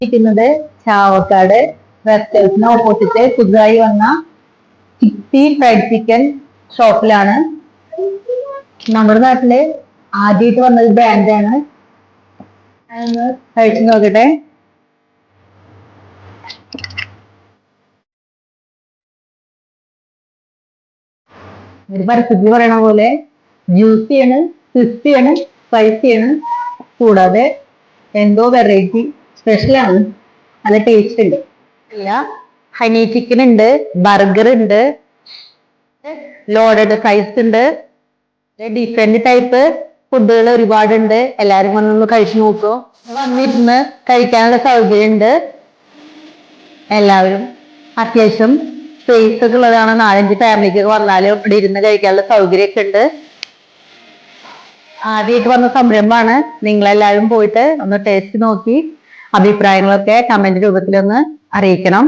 ഇരിക്കുന്നത് ചാവക്കാട് റെസ്റ്റോറന്റിന് ഓപ്പോസിറ്റ് പുതുതായി വന്ന ചിപ്പി ഫ്രൈഡ് ചിക്കൻ ഷോപ്പിലാണ്. നമ്മുടെ നാട്ടില് ആദ്യമായിട്ട് വന്ന ഒരു ബ്രാൻഡാണ്. അതൊന്ന് കഴിച്ചു നോക്കട്ടെ. ഒരു പരസ്യത്തിൽ പറയണ പോലെ ജ്യൂസിയാണ്, ക്രിസ്പിയാണ്, സ്പൈസിയാണ്, കൂടാതെ എന്തോ വെറൈറ്റി സ്പെഷ്യലാണ്. നല്ല ടേസ്റ്റ് ഉണ്ട്. ഇല്ല, ഹണി ചിക്കൻ ഉണ്ട്, ബർഗർ ഉണ്ട്, ലോഡഡ് ഫ്രൈസ് ഉണ്ട്, ഡിഫറെന്റ് ടൈപ്പ് ഫുഡുകൾ ഒരുപാടുണ്ട്. എല്ലാരും വന്നൊന്ന് കഴിച്ചു നോക്കൂ. വന്നിരുന്ന് കഴിക്കാനുള്ള സൗകര്യം ഉണ്ട്. എല്ലാവരും അത്യാവശ്യം സ്പേസ് ഒക്കെ ഉള്ളതാണ്. 4-5 ഫാമിലിക്ക് വന്നാലും ഇവിടെ ഇരുന്ന് കഴിക്കാനുള്ള സൗകര്യമൊക്കെ ഉണ്ട്. ആദ്യമായിട്ട് വന്ന സംരംഭമാണ്. നിങ്ങളെല്ലാവരും പോയിട്ട് ഒന്ന് ടേസ്റ്റ് നോക്കി അഭിപ്രായങ്ങളൊക്കെ കമന്റ് രൂപത്തിലൊന്ന് അറിയിക്കണം.